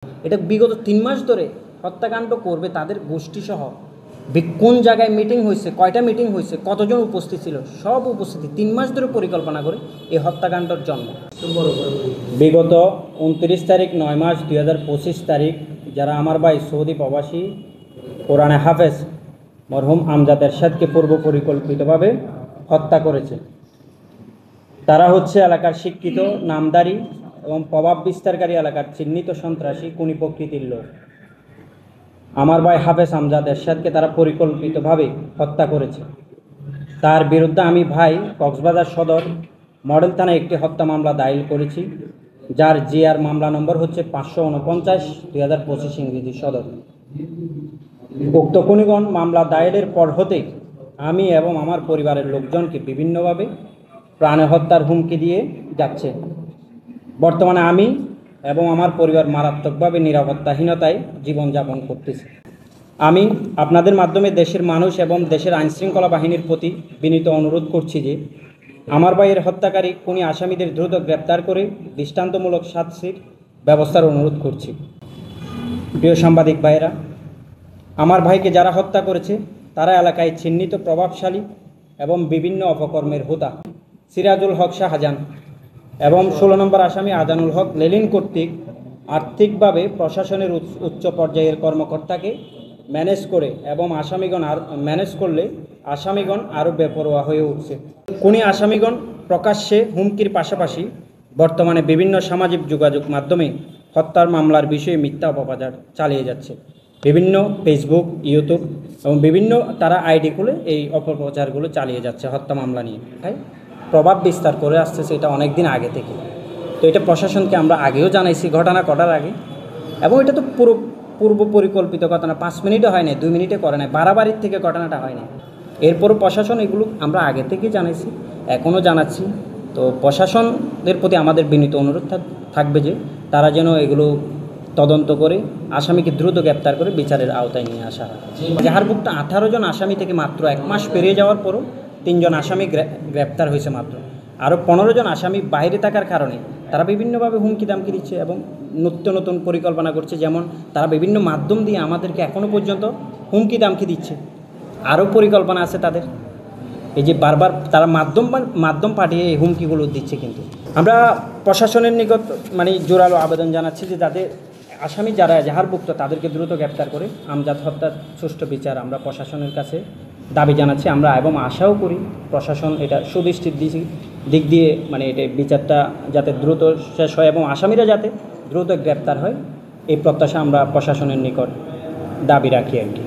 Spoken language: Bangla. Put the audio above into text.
এটা বিগত 3 মাস ধরে হত্যাকাণ্ড করবে তাদের গোষ্ঠীসহ কোন জায়গায় মিটিং হয়েছে, কয়টা মিটিং হয়েছে, কতজন উপস্থিত ছিল, সব উপস্থিতি 3 মাস ধরে পরিকল্পনা করে এই হত্যাকাণ্ডের জন্ম। বিগত 29 তারিখ 9 মাস 2025 তারিখ যারা আমার ভাই সৌদি প্রবাসী কোরআনে হাফেজ মরহুম আমজাদ এরশাদকে পূর্ব পরিকল্পিতভাবে হত্যা করেছে, তারা হচ্ছে এলাকার শিক্ষিত, নামদারি এবং প্রভাব বিস্তারকারী এলাকার চিহ্নিত সন্ত্রাসী খুনি প্রকৃতির লোক। আমার ভাই হাফেজ আমজাদ এরশাদকে তারা পরিকল্পিতভাবে হত্যা করেছে। তার বিরুদ্ধে আমি ভাই কক্সবাজার সদর মডেল থানায় একটি হত্যা মামলা দায়ের করেছি, যার জিআর মামলা নম্বর হচ্ছে 549/2025 ইংরেজি সদর। উক্ত খুনিগণ মামলা দায়েরের পর হতে আমি এবং আমার পরিবারের লোকজনকে বিভিন্নভাবে প্রাণে হত্যার হুমকি দিয়ে যাচ্ছে। বর্তমানে আমি এবং আমার পরিবার মারাত্মকভাবে নিরাপত্তাহীনতায় জীবনযাপন করতেছি। আমি আপনাদের মাধ্যমে দেশের মানুষ এবং দেশের আইনশৃঙ্খলা বাহিনীর প্রতি বিনীত অনুরোধ করছি যে আমার ভাইয়ের হত্যাকারী খুনি আসামিদের দ্রুত গ্রেপ্তার করে দৃষ্টান্তমূলক শাস্তির ব্যবস্থার অনুরোধ করছি। প্রিয় সাংবাদিক ভাইয়েরা, আমার ভাইকে যারা হত্যা করেছে তারা এলাকায় চিহ্নিত প্রভাবশালী এবং বিভিন্ন অপকর্মের হোতা সিরাজুল হক শাহজাহান এবং 16 নম্বর আসামি আজানুল হক লেলিন কর্তৃক আর্থিকভাবে প্রশাসনের উচ্চ পর্যায়ের কর্মকর্তাকে ম্যানেজ করে এবং ম্যানেজ করলে আসামিগণ আরও বেপরোয়া হয়ে উঠছে। খুনি আসামিগণ প্রকাশ্যে হুমকির পাশাপাশি বর্তমানে বিভিন্ন সামাজিক যোগাযোগ মাধ্যমে হত্যার মামলার বিষয়ে মিথ্যা অপপ্রচার চালিয়ে যাচ্ছে। বিভিন্ন ফেসবুক, ইউটিউব এবং বিভিন্ন তারা আইডি খুলে এই অপপ্রচারগুলো চালিয়ে যাচ্ছে হত্যা মামলা নিয়ে। তাই প্রভাব বিস্তার করে আসতেছে এটা অনেক দিন আগে থেকে। তো এটা প্রশাসনকে আমরা আগেও জানাইছি ঘটনা ঘটার আগে, এবং এটা তো পূর্ব পরিকল্পিত ঘটনা, 5 মিনিটও হয় না, 2 মিনিটে করে নাই, বাড়াবাড়ির থেকে ঘটনাটা হয় না। এরপরও প্রশাসন এগুলো আমরা আগে থেকে জানাইছি, এখনও জানাচ্ছি। তো প্রশাসনদের প্রতি আমাদের বিনীত অনুরোধ থাকবে যে তারা যেন এগুলো তদন্ত করে আসামিকে দ্রুত গ্রেপ্তার করে বিচারের আওতায় নিয়ে আসা হয়। জাহারভুক্ত 18 জন আসামি থেকে মাত্র 1 মাস পেরিয়ে যাওয়ার পরও 3 জন আসামি গ্রেপ্তার হয়েছে মাত্র। আরও 15 জন আসামি বাইরে থাকার কারণে তারা বিভিন্নভাবে হুমকি দামকি দিচ্ছে এবং নতুন পরিকল্পনা করছে। যেমন তারা বিভিন্ন মাধ্যম দিয়ে আমাদেরকে এখনও পর্যন্ত হুমকি দামকি দিচ্ছে, আরও পরিকল্পনা আছে তাদের। এই যে বারবার তারা মাধ্যম পাঠিয়ে এই হুমকিগুলো দিচ্ছে। কিন্তু আমরা প্রশাসনের নিকট জোরালো আবেদন জানাচ্ছি যে যাদের আসামি যারা জাহারভুক্ত তাদেরকে দ্রুত গ্রেপ্তার করে আমজাদ হত্যার সুষ্ঠু বিচার আমরা প্রশাসনের কাছে দাবি জানাচ্ছি। আমরা এবং আশাও করি প্রশাসন এটা সুদৃষ্টির দিক দিয়ে এটা বিচারটা যাতে দ্রুত শেষ হয় এবং আসামিরা যাতে দ্রুত গ্রেপ্তার হয়, এই প্রত্যাশা আমরা প্রশাসনের নিকট দাবি রাখি আর কি।